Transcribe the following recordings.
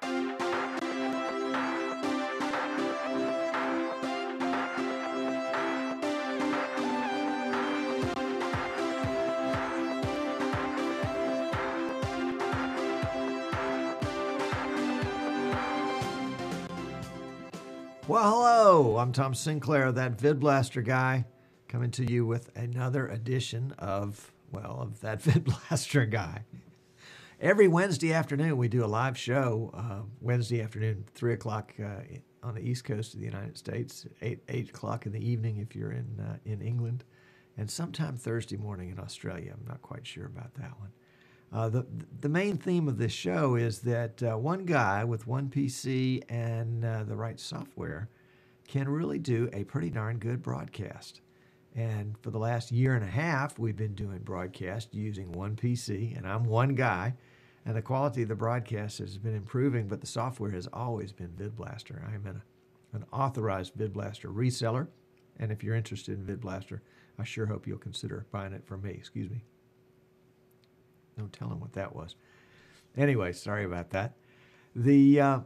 Well, hello, I'm Tom Sinclair, that VidBlaster guy, coming to you with another edition of that VidBlaster guy. Every Wednesday afternoon, we do a live show, Wednesday afternoon, 3 o'clock on the East Coast of the United States, 8 o'clock in the evening if you're in England, and sometime Thursday morning in Australia. I'm not quite sure about that one. The main theme of this show is that one guy with one PC and the right software can really do a pretty darn good broadcast. And for the last year and a half, we've been doing broadcast using one PC, and I'm one guy. And the quality of the broadcast has been improving, but the software has always been VidBlaster. I'm an authorized VidBlaster reseller, and if you're interested in VidBlaster, I sure hope you'll consider buying it from me. Excuse me. No telling what that was. Anyway, sorry about that. The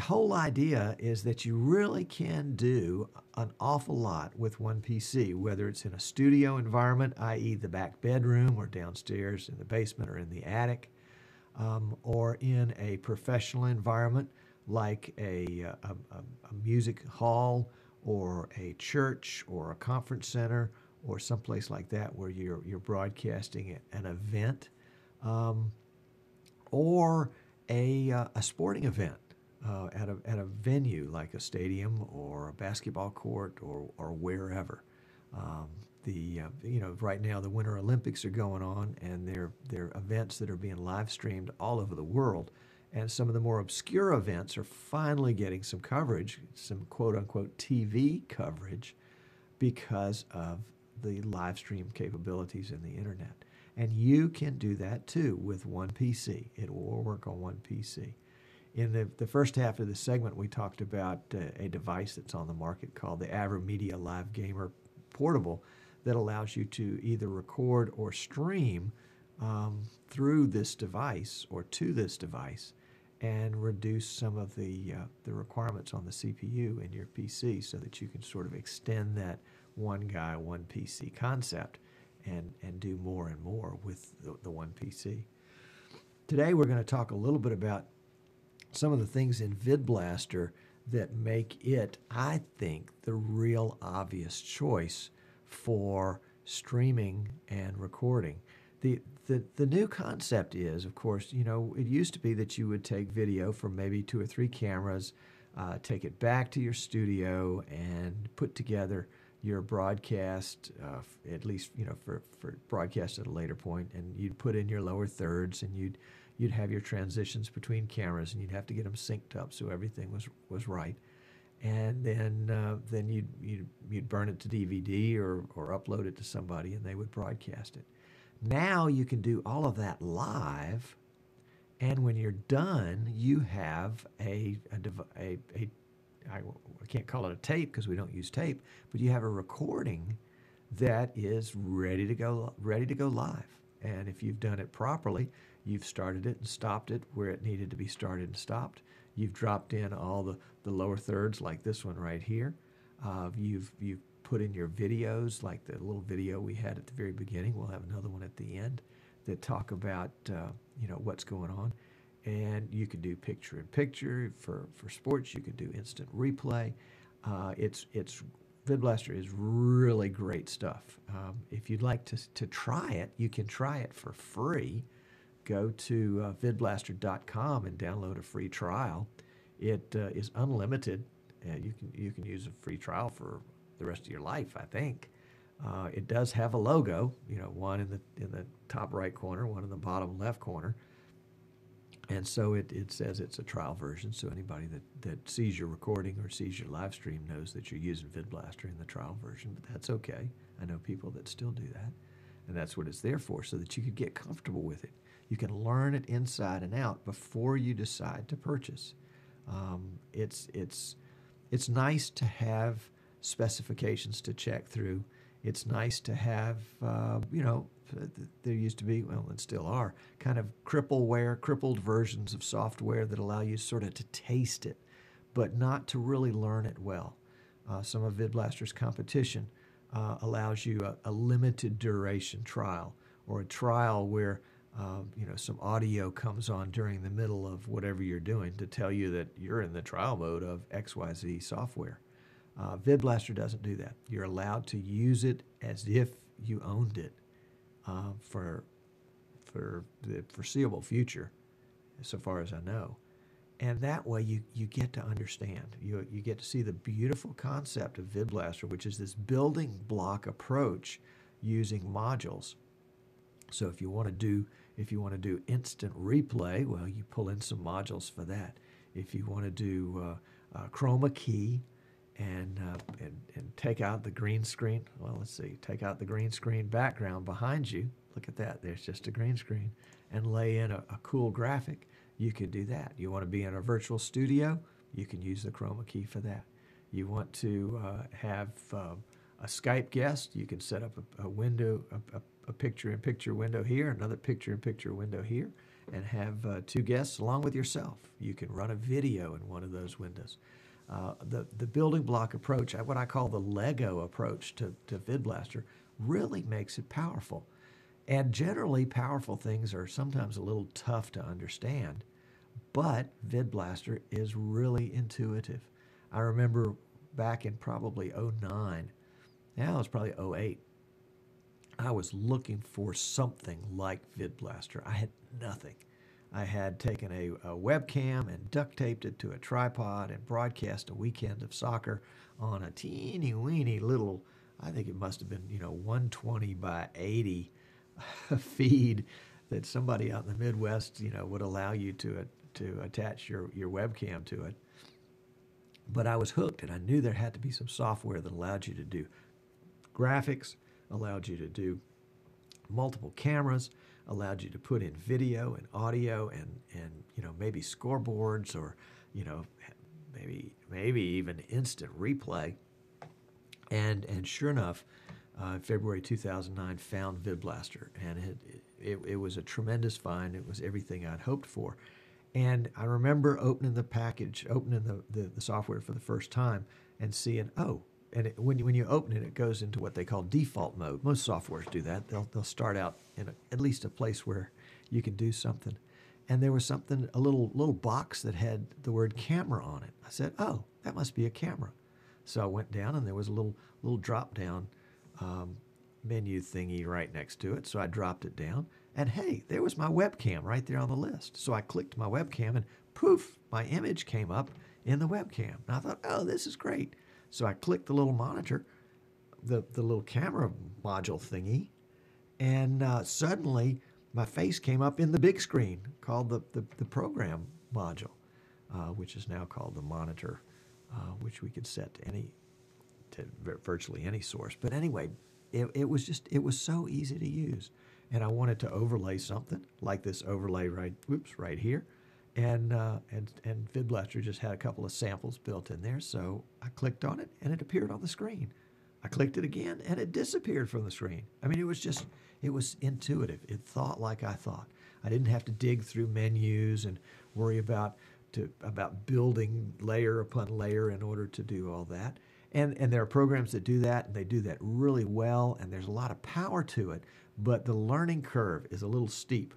whole idea is that you really can do an awful lot with one PC, whether it's in a studio environment, i.e. the back bedroom or downstairs in the basement or in the attic, or in a professional environment like a music hall or a church or a conference center or someplace like that where you're broadcasting an event, or a sporting event at a venue like a stadium or a basketball court or wherever. Right now the Winter Olympics are going on, and they're events that are being live streamed all over the world. And some of the more obscure events are finally getting some coverage, some quote unquote TV coverage, because of the live stream capabilities in the internet. And you can do that too with one PC. It will work on one PC. In the first half of the segment, we talked about a device that's on the market called the AverMedia Live Gamer Portable that allows you to either record or stream through this device or to this device and reduce some of the requirements on the CPU in your PC so that you can sort of extend that one guy, one PC concept and do more and more with the one PC. Today we're going to talk a little bit about some of the things in VidBlaster that make it, I think, the real obvious choice for streaming and recording. The new concept is, of course, it used to be that you would take video from maybe 2 or 3 cameras, take it back to your studio and put together your broadcast, at least for broadcast at a later point, and you'd put in your lower thirds, and you'd have your transitions between cameras, and you'd have to get them synced up so everything was right, and then you'd burn it to DVD or upload it to somebody, and they would broadcast it. Now you can do all of that live, and when you're done, you have I can't call it a tape because we don't use tape, but you have a recording that is ready to go live. And if you've done it properly, you've started it and stopped it where it needed to be started and stopped. You've dropped in all the lower thirds like this one right here. You've put in your videos, like the little video we had at the very beginning. We'll have another one at the end that talk about what's going on. And you can do picture-in-picture for sports. You can do instant replay. VidBlaster is really great stuff. If you'd like to try it, you can try it for free. Go to vidblaster.com and download a free trial. It is unlimited. You can use a free trial for the rest of your life, I think. It does have a logo, one in the top right corner, one in the bottom left corner. And so it says it's a trial version, so anybody that sees your recording or sees your live stream knows that you're using VidBlaster in the trial version, but that's okay. I know people that still do that, and that's what it's there for, so that you can get comfortable with it. You can learn it inside and out before you decide to purchase. It's nice to have specifications to check through It's nice to have, you know, there used to be, well, and still are, kind of crippled versions of software that allow you sort of to taste it, but not to really learn it well. Some of VidBlaster's competition allows you a limited duration trial, or a trial where you know, some audio comes on during the middle of whatever you're doing to tell you that you're in the trial mode of XYZ software. VidBlaster doesn't do that. You're allowed to use it as if you owned it for the foreseeable future, so far as I know. And that way you get to understand. You get to see the beautiful concept of VidBlaster, which is this building block approach using modules. So if you want to do instant replay, well, you pull in some modules for that. If you want to do chroma key and take out the green screen, well, let's see, take out the green screen background behind you. Look at that. There's just a green screen, and lay in a cool graphic. You can do that. You want to be in a virtual studio, you can use the chroma key for that. You want to have a Skype guest, you can set up a window, a picture-in-picture window here, another picture-in-picture window here, and have two guests along with yourself. You can run a video in one of those windows. The building block approach, what I call the Lego approach to VidBlaster, really makes it powerful. And generally, powerful things are sometimes a little tough to understand, but VidBlaster is really intuitive. I remember back in probably '09, now it's probably '08, I was looking for something like VidBlaster. I had nothing. I had taken a webcam and duct taped it to a tripod and broadcast a weekend of soccer on a teeny weeny little, I think it must have been, 120 by 80 feed that somebody out in the Midwest, would allow you to attach your webcam to it. But I was hooked, and I knew there had to be some software that allowed you to do graphics, allowed you to do multiple cameras, allowed you to put in video and audio and maybe scoreboards, or maybe even instant replay. And sure enough, February 2009 found VidBlaster, and it was a tremendous find. It was everything I'd hoped for. And I remember opening the package, opening the software for the first time, and seeing, when you open it, it goes into what they call default mode. Most softwares do that. They'll start out in at least a place where you can do something. And there was something, a little box that had the word camera on it. I said, oh, that must be a camera. So I went down, and there was a little drop-down menu thingy right next to it. So I dropped it down, and hey, there was my webcam right there on the list. So I clicked my webcam, and poof, my image came up in the webcam. And I thought, oh, this is great. So I clicked the little monitor, the little camera module thingy, and suddenly my face came up in the big screen called the program module, which is now called the monitor, which we could set to virtually any source. But anyway, it was so easy to use, and I wanted to overlay something like this overlay right here. And VidBlaster just had a couple of samples built in there, so I clicked on it, and it appeared on the screen. I clicked it again, and it disappeared from the screen. I mean, it was intuitive. It thought like I thought. I didn't have to dig through menus and worry about building layer upon layer in order to do all that. And there are programs that do that, and they do that really well, and there's a lot of power to it, but the learning curve is a little steep.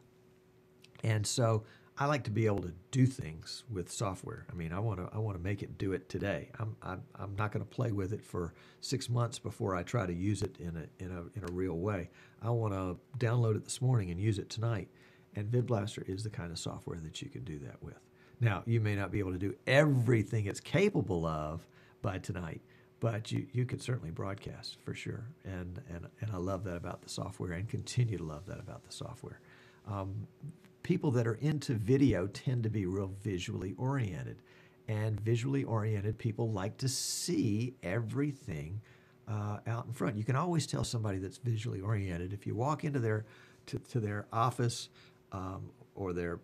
And so I like to be able to do things with software. I mean, I want to make it do it today. I'm not going to play with it for 6 months before I try to use it in a real way. I want to download it this morning and use it tonight. And VidBlaster is the kind of software that you can do that with. Now, you may not be able to do everything it's capable of by tonight, but you could certainly broadcast for sure. And I love that about the software, and continue to love that about the software. People that are into video tend to be real visually oriented, and visually oriented people like to see everything out in front. You can always tell somebody that's visually oriented if you walk into their office or their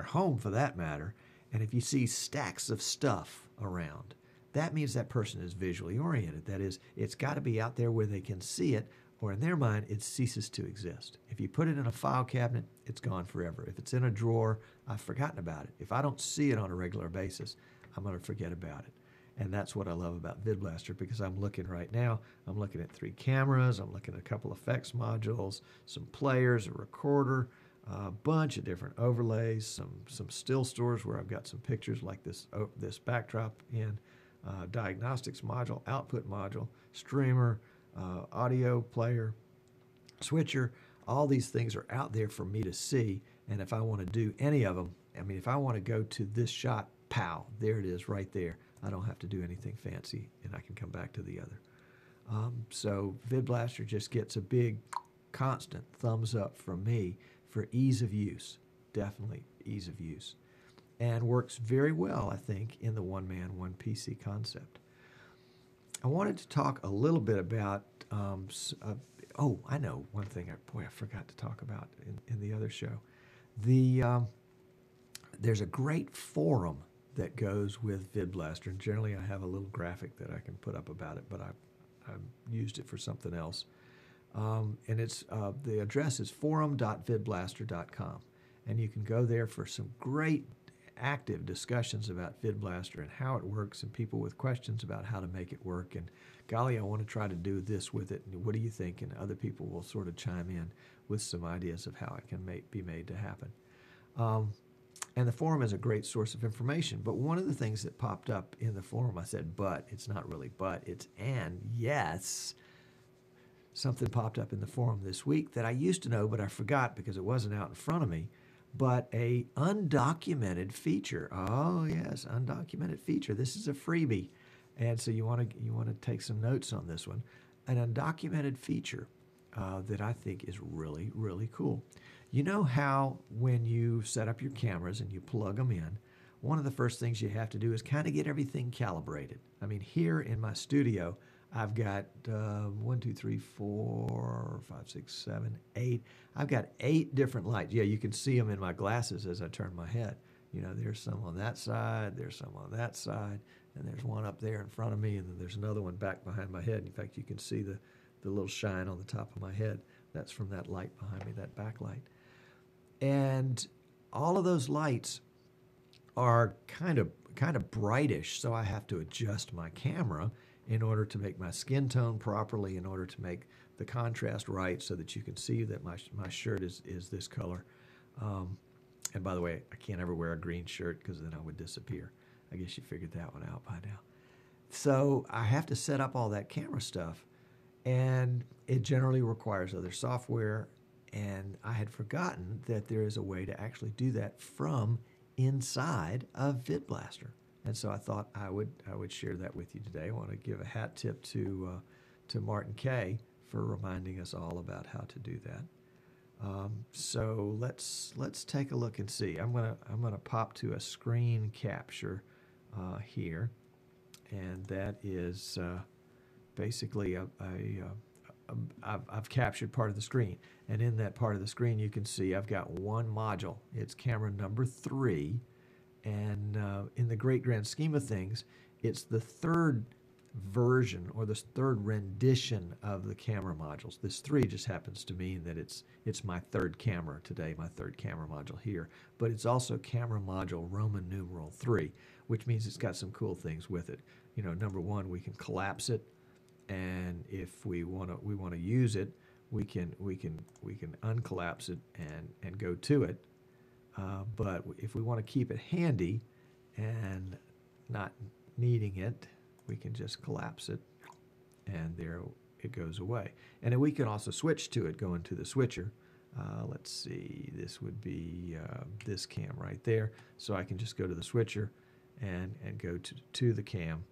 home, for that matter, and if you see stacks of stuff around, that means that person is visually oriented. That is, it's got to be out there where they can see it, or in their mind, it ceases to exist. If you put it in a file cabinet, it's gone forever. If it's in a drawer, I've forgotten about it. If I don't see it on a regular basis, I'm going to forget about it. And that's what I love about VidBlaster, because I'm looking right now, I'm looking at 3 cameras, I'm looking at a couple effects modules, some players, a recorder, a bunch of different overlays, some still stores where I've got some pictures like this backdrop in, diagnostics module, output module, streamer, audio player, switcher. All these things are out there for me to see, and if I want to do any of them, I mean, if I want to go to this shot, pow, there it is right there. I don't have to do anything fancy, and I can come back to the other. So VidBlaster just gets a big, constant thumbs up from me for ease of use, definitely ease of use, and works very well, I think, in the one-man, one-PC concept. I wanted to talk a little bit about, oh, I know one thing, I forgot to talk about in the other show. There's a great forum that goes with VidBlaster, and generally I have a little graphic that I can put up about it, but I've used it for something else. And it's the address is forum.vidblaster.com, and you can go there for some great active discussions about VidBlaster and how it works, and people with questions about how to make it work. And golly, I want to try to do this with it, and what do you think? And other people will sort of chime in with some ideas of how it can be made to happen. And the forum is a great source of information. But one of the things that popped up in the forum, I said, but, it's not really but, it's and, yes. Something popped up in the forum this week that I used to know, but I forgot because it wasn't out in front of me. But a undocumented feature. Oh, yes, undocumented feature. This is a freebie. And so you want to take some notes on this one. An undocumented feature that I think is really, really cool. You know how when you set up your cameras and you plug them in, one of the first things you have to do is kind of get everything calibrated. I mean, here in my studio, I've got 1, 2, 3, 4, 5, 6, 7, 8. I've got 8 different lights. Yeah, you can see them in my glasses as I turn my head. You know, there's some on that side, there's some on that side, and there's one up there in front of me, and then there's another one back behind my head. In fact, you can see the little shine on the top of my head. That's from that light behind me, that backlight. And all of those lights are kind of brightish, so I have to adjust my camera in order to make my skin tone properly, in order to make the contrast right so that you can see that my shirt is this color. And by the way, I can't ever wear a green shirt because then I would disappear. I guess you figured that one out by now. So I have to set up all that camera stuff, and it generally requires other software, and I had forgotten that there is a way to actually do that from inside of VidBlaster. And so I thought I would share that with you today. I want to give a hat tip to Martin Kay for reminding us all about how to do that. So let's take a look and see. I'm gonna pop to a screen capture here, and that is basically I've captured part of the screen, and in that part of the screen you can see I've got one module. It's camera number 3. And in the great grand scheme of things, it's the third version or the third rendition of the camera modules. This 3 just happens to mean that it's my third camera today, my third camera module here. But it's also camera module Roman numeral 3, which means it's got some cool things with it. You know, number 1, we can collapse it, and if we want to use it, we can uncollapse it and go to it. But if we want to keep it handy and not needing it, we can just collapse it, and there it goes away. And then we can also switch to it, go into the switcher. Let's see, this would be this cam right there. So I can just go to the switcher and go to the cam,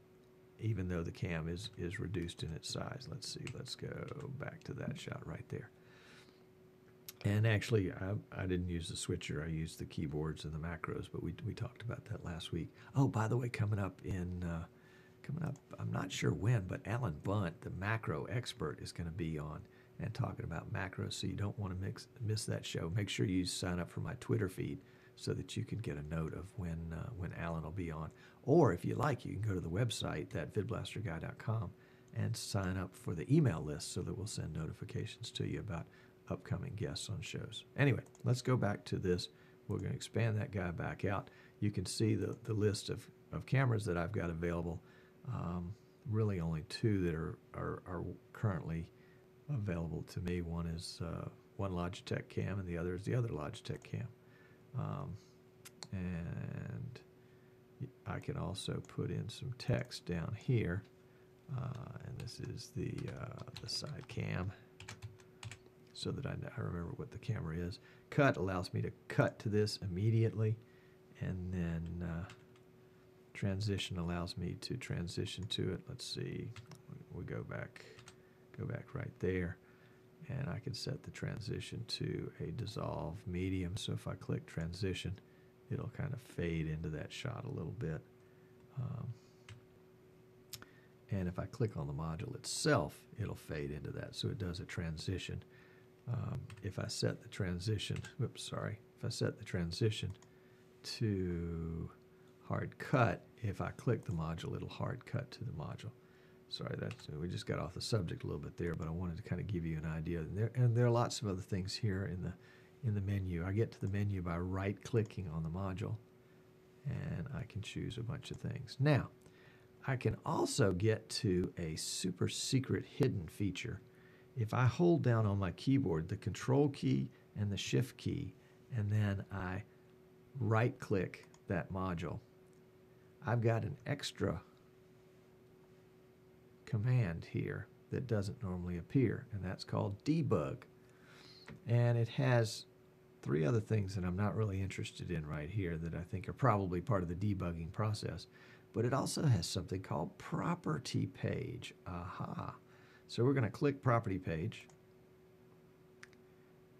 even though the cam is reduced in its size. Let's see, let's go back to that shot right there. And actually, I didn't use the switcher. I used the keyboards and the macros, but we talked about that last week. Oh, by the way, coming up, I'm not sure when, but Alan Bunt, the macro expert, is going to be on and talking about macros, so you don't want to miss that show. Make sure you sign up for my Twitter feed so that you can get a note of when Alan will be on. Or if you like, you can go to the website, that vidblasterguy.com, and sign up for the email list so that we'll send notifications to you about upcoming guests on shows. Anyway, let's go back to this. We're going to expand that guy back out. You can see the list of cameras that I've got available. Really only two that are currently available to me. One is one Logitech cam, and the other is the other Logitech cam. And I can also put in some text down here, and this is the side cam, so that I remember what the camera is. Cut allows me to cut to this immediately, and then transition allows me to transition to it. Let's see, we go back right there, and I can set the transition to a dissolve medium. So if I click transition, it'll kind of fade into that shot a little bit. And if I click on the module itself, it'll fade into that. So it does a transition. If I set the transition, if I set the transition to hard cut, if I click the module, it'll hard cut to the module. Sorry, we just got off the subject a little bit there, but I wanted to kind of give you an idea. And there are lots of other things here in the menu. I get to the menu by right-clicking on the module, and I can choose a bunch of things. Now, I can also get to a super secret hidden feature. If I hold down on my keyboard the Control key and the Shift key, and then I right-click that module, I've got an extra command here that doesn't normally appear, and that's called debug. And it has three other things that I'm not really interested in right here that I think are probably part of the debugging process. But it also has something called property page. Aha. So we're going to click property page.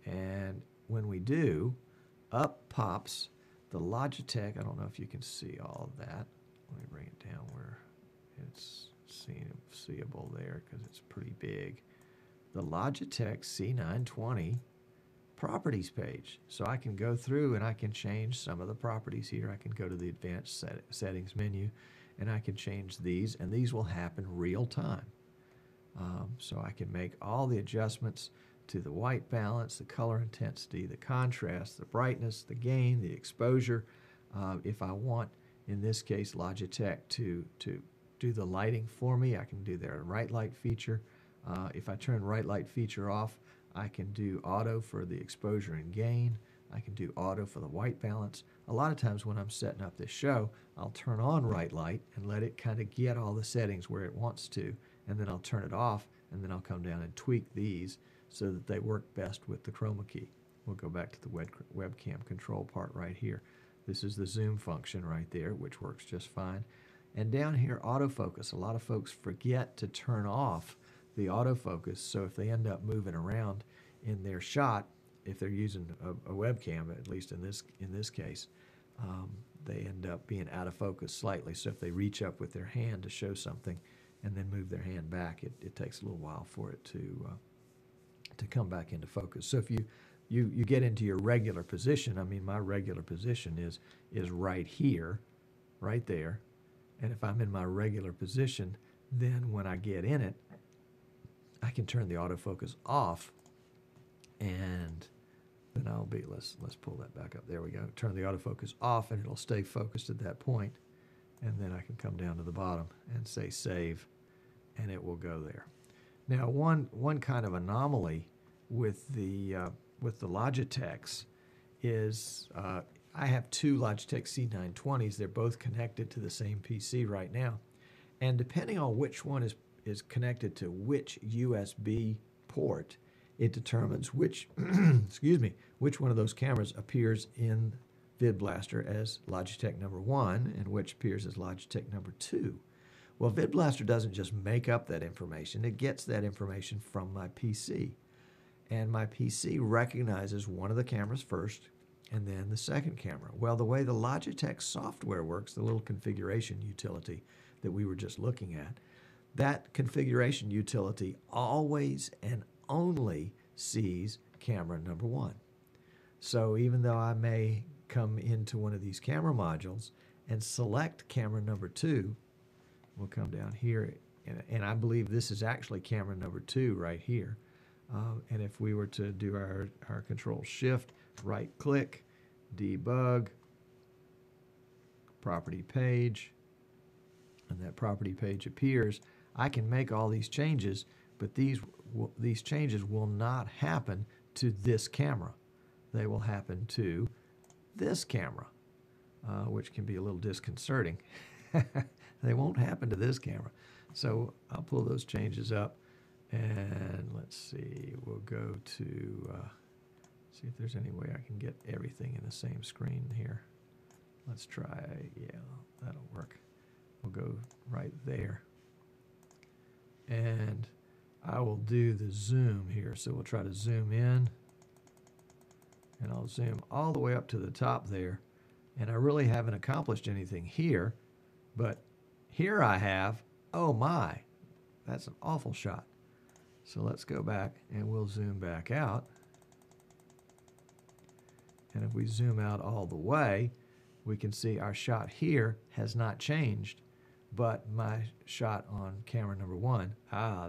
And when we do, up pops the Logitech. I don't know if you can see all of that. Let me bring it down where it's seeable there, because it's pretty big. The Logitech C920 properties page. So I can go through and I can change some of the properties here. I can go to the advanced settings menu, and I can change these, and these will happen real time. So I can make all the adjustments to the white balance, the color intensity, the contrast, the brightness, the gain, the exposure. If I want, in this case, Logitech to do the lighting for me, I can do their right light feature. If I turn right light feature off, I can do auto for the exposure and gain. I can do auto for the white balance. A lot of times when I'm setting up this show, I'll turn on right light and let it kind of get all the settings where it wants to, and then I'll turn it off, and then I'll come down and tweak these so that they work best with the chroma key. We'll go back to the webcam control part right here. This is the zoom function right there, which works just fine. And down here, autofocus. A lot of folks forget to turn off the autofocus, so if they end up moving around in their shot, if they're using a webcam, at least in this case, they end up being out of focus slightly. So if they reach up with their hand to show something and then move their hand back, it takes a little while for it to come back into focus. So if you get into your regular position, I mean, my regular position is right here, right there. And if I'm in my regular position, then when I get in it, I can turn the autofocus off, and then I'll be, let's pull that back up. There we go. Turn the autofocus off, and it'll stay focused at that point. And then I can come down to the bottom and say save, and it will go there. Now, one kind of anomaly with the Logitechs is I have two Logitech C920s. They're both connected to the same PC right now, and depending on which one is connected to which USB port, it determines which which one of those cameras appears in VidBlaster as Logitech number 1 and which appears as Logitech number 2. Well, VidBlaster doesn't just make up that information. It gets that information from my PC. And my PC recognizes one of the cameras first and then the second camera. Well, the way the Logitech software works, the little configuration utility that we were just looking at, that configuration utility always and only sees camera number 1. So even though I may come into one of these camera modules and select camera number 2. We'll come down here, and I believe this is actually camera number 2 right here. And if we were to do our Control-Shift, right-click, debug, property page, and that property page appears, I can make all these changes, but these changes will not happen to this camera. They will happen to this camera, which can be a little disconcerting. They won't happen to this camera. So I'll pull those changes up, and let's see, we'll go to see if there's any way I can get everything in the same screen here. Let's try, yeah, that'll work. We'll go right there. And I will do the zoom here. So we'll try to zoom in, and I'll zoom all the way up to the top there. And I really haven't accomplished anything here, but here I have, oh my, that's an awful shot. So let's go back and we'll zoom back out. And if we zoom out all the way, we can see our shot here has not changed, but my shot on camera number 1,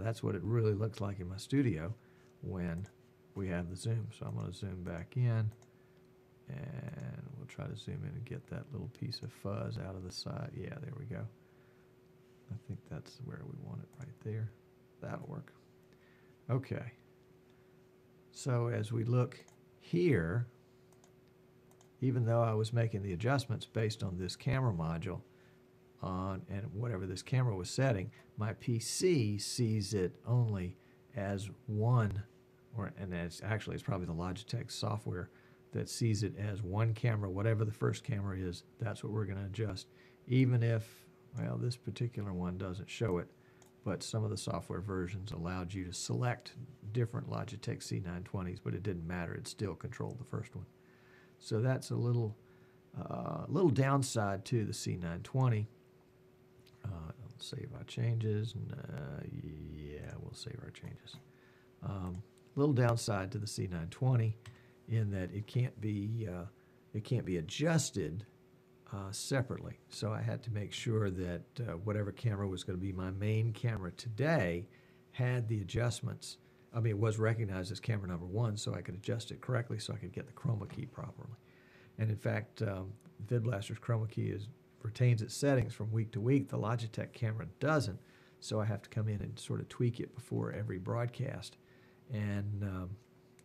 that's what it really looks like in my studio when we have the zoom. So I'm going to zoom back in, and we'll try to zoom in and get that little piece of fuzz out of the side. Yeah, there we go. I think that's where we want it, right there. That'll work. Okay. So as we look here, even though I was making the adjustments based on this camera module and whatever this camera was setting, my PC sees it only as one, and it's probably the Logitech software that sees it as one camera. Whatever the first camera is, that's what we're going to adjust. Even if, well, this particular one doesn't show it, but some of the software versions allowed you to select different Logitech C920s, but it didn't matter. It still controlled the first one. So that's a little downside to the C920. Save our changes. Yeah, we'll save our changes. Little downside to the C920 in that it can't be adjusted separately. So I had to make sure that whatever camera was going to be my main camera today had the adjustments. I mean, it was recognized as camera number 1, so I could adjust it correctly so I could get the chroma key properly. And in fact, VidBlaster's chroma key retains its settings from week to week. The Logitech camera doesn't, so I have to come in and sort of tweak it before every broadcast. And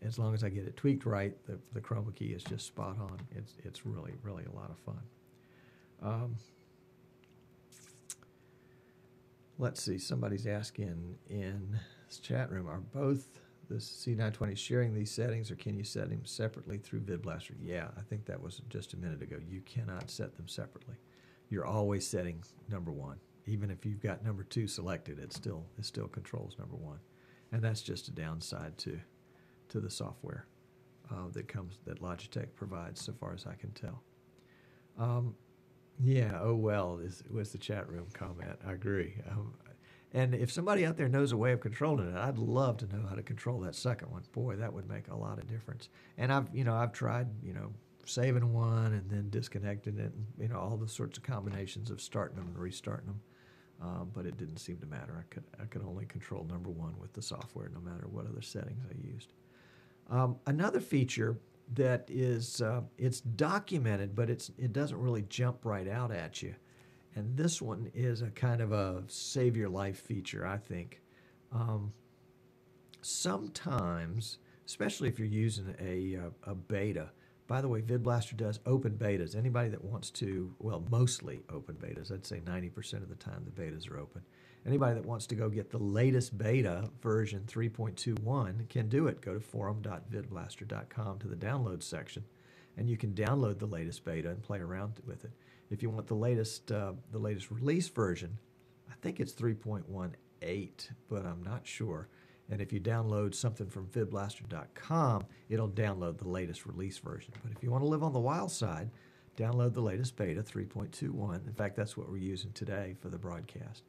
as long as I get it tweaked right, the chroma key is just spot on. It's really, really a lot of fun. Let's see, somebody's asking in this chat room, are both the C920s sharing these settings, or can you set them separately through VidBlaster? Yeah, I think that was just a minute ago. You cannot set them separately. You're always setting number 1. Even if you've got number 2 selected, it still controls number 1. And that's just a downside to the software that Logitech provides, so far as I can tell. Yeah, oh well, was the chat room comment. I agree. And if somebody out there knows a way of controlling it, I'd love to know how to control that second one. Boy, that would make a lot of difference. And I've tried, saving one and then disconnecting it, and, all the sorts of combinations of starting them and restarting them. But it didn't seem to matter. I could only control number 1 with the software, no matter what other settings I used. Another feature that is it's documented, but it doesn't really jump right out at you. And this one is a kind of a save your life feature, I think. Sometimes, especially if you're using a beta. By the way, VidBlaster does open betas. Anybody that wants to, well, mostly open betas. I'd say 90% of the time the betas are open. Anybody that wants to go get the latest beta, version 3.21, can do it. Go to forum.vidblaster.com to the download section, and you can download the latest beta and play around with it. If you want the latest release version, I think it's 3.18, but I'm not sure. And if you download something from vidblaster.com, it'll download the latest release version. But if you want to live on the wild side, download the latest beta, 3.21. In fact, that's what we're using today for the broadcast.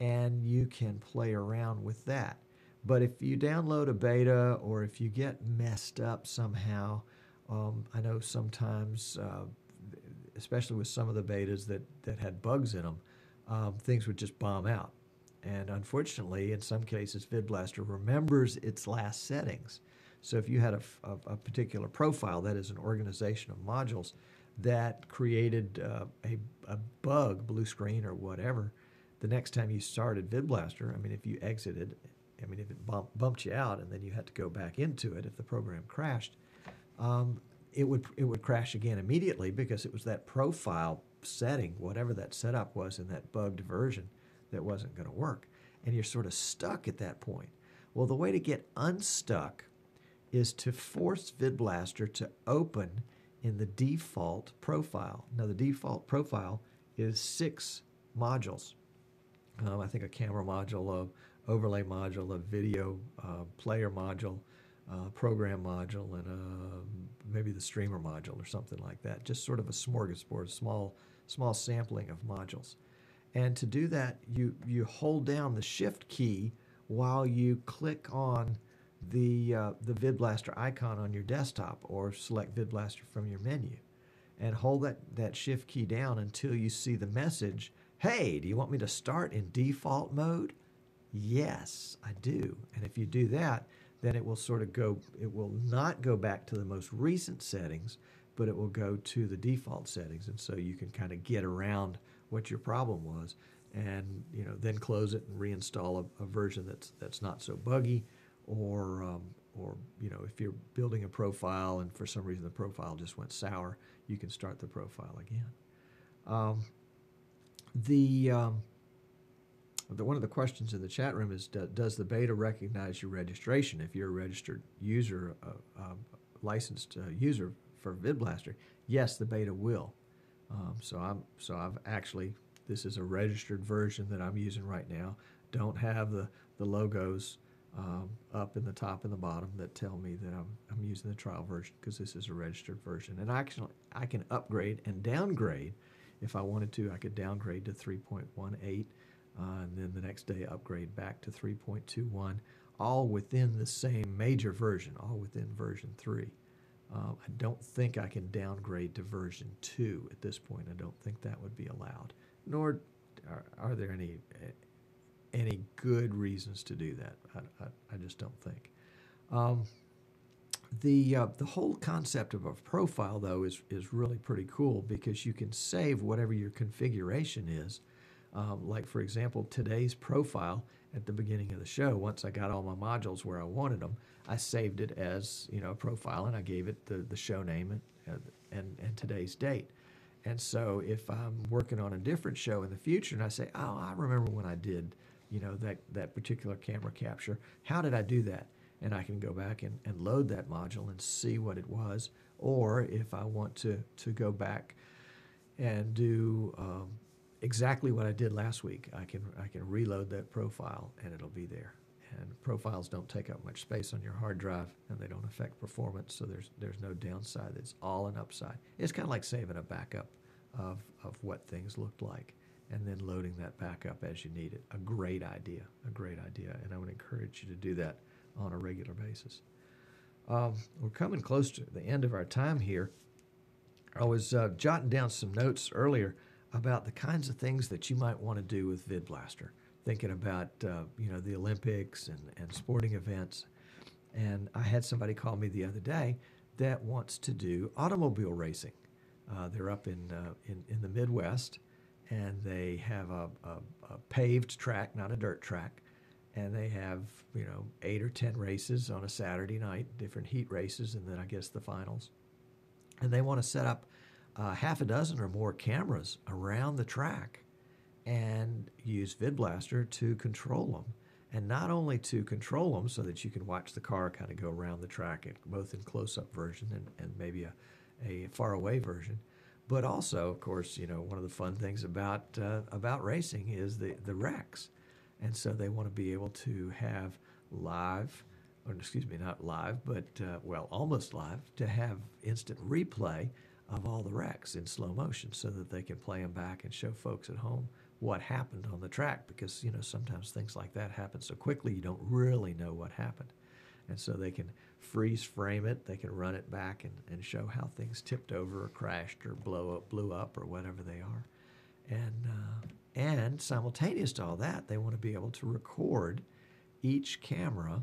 And you can play around with that. But if you download a beta, or if you get messed up somehow, I know sometimes, especially with some of the betas that had bugs in them, things would just bomb out. And unfortunately, in some cases, VidBlaster remembers its last settings. So if you had a particular profile, that is an organization of modules, that created a bug, blue screen or whatever, the next time you started VidBlaster, I mean, if you exited, I mean, if it bumped you out and then you had to go back into it, if the program crashed, it would crash again immediately because it was that profile setting, whatever that setup was in that bugged version, that wasn't going to work. And you're sort of stuck at that point. Well, the way to get unstuck is to force VidBlaster to open in the default profile. Now, the default profile is 6 modules. I think a camera module, a overlay module, a video player module, program module, and maybe the streamer module or something like that. Just sort of a smorgasbord, a small sampling of modules. And to do that, you hold down the Shift key while you click on the VidBlaster icon on your desktop, or select VidBlaster from your menu, and hold that Shift key down until you see the message, "Hey, do you want me to start in default mode?" Yes, I do. And if you do that, then it will sort of go, it will not go back to the most recent settings, but it will go to the default settings. And so you can kind of get around what your problem was, and then close it and reinstall a version that's not so buggy, or if you're building a profile and for some reason the profile just went sour, you can start the profile again. One of the questions in the chat room is, does the beta recognize your registration? If you're a registered user, licensed user for VidBlaster, yes, the beta will. So I've actually, this is a registered version that I'm using right now. Don't have the logos up in the top and the bottom that tell me that I'm using the trial version, because this is a registered version. And actually, I can upgrade and downgrade. If I wanted to, I could downgrade to 3.18, and then the next day upgrade back to 3.21, all within the same major version, all within version 3. I don't think I can downgrade to version 2 at this point. I don't think that would be allowed, nor are there any good reasons to do that. I just don't think. The whole concept of a profile, though, is really pretty cool, because you can save whatever your configuration is. Like, for example, today's profile at the beginning of the show, once I got all my modules where I wanted them, I saved it as a profile, and I gave it the show name and today's date. And so if I'm working on a different show in the future and I say, oh, I remember when I did that particular camera capture, how did I do that? And I can go back and load that module and see what it was. Or if I want to go back and do exactly what I did last week, I can reload that profile and it'll be there. And profiles don't take up much space on your hard drive, and they don't affect performance, so there's no downside. It's all an upside. It's kind of like saving a backup of what things looked like, and then loading that back up as you need it. A great idea, and I would encourage you to do that on a regular basis. We're coming close to the end of our time here. I was jotting down some notes earlier about the kinds of things that you might want to do with VidBlaster, thinking about the Olympics and sporting events. And I had somebody call me the other day that wants to do automobile racing. They're up in the Midwest, and they have a paved track, not a dirt track, and they have 8 or 10 races on a Saturday night, different heat races, and then I guess the finals. And they want to set up half a dozen or more cameras around the track and use VidBlaster to control them. And not only to control them so that you can watch the car kind of go around the track, both in close-up version and maybe a far-away version, but also, of course, one of the fun things about racing is the wrecks. And so they want to be able to have live, or excuse me, not live, but, almost live, to have instant replay of all the wrecks in slow motion so that they can play them back and show folks at home what happened on the track, because, sometimes things like that happen so quickly you don't really know what happened. And so they can freeze frame it. They can run it back and show how things tipped over or crashed or blew up or whatever they are. And simultaneous to all that, they want to be able to record each camera,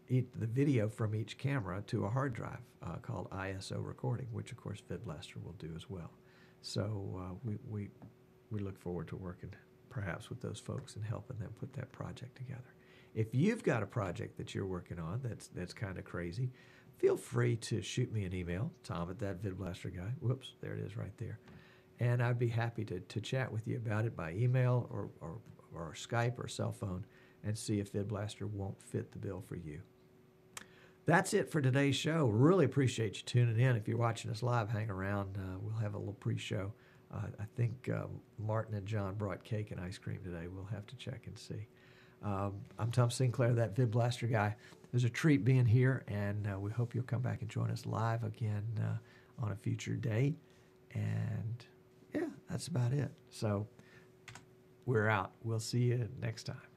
the video from each camera to a hard drive called ISO recording, which of course VidBlaster will do as well. So we look forward to working perhaps with those folks and helping them put that project together. If you've got a project that you're working on that's kind of crazy, feel free to shoot me an email, Tom at that VidBlaster guy. Whoops, there it is right there. And I'd be happy to chat with you about it by email or Skype or cell phone and see if VidBlaster won't fit the bill for you. That's it for today's show. Really appreciate you tuning in. If you're watching us live, hang around. We'll have a little pre-show. I think Martin and John brought cake and ice cream today. We'll have to check and see. I'm Tom Sinclair, that VidBlaster guy. It was a treat being here, and we hope you'll come back and join us live again on a future day. And yeah, that's about it. So we're out. We'll see you next time.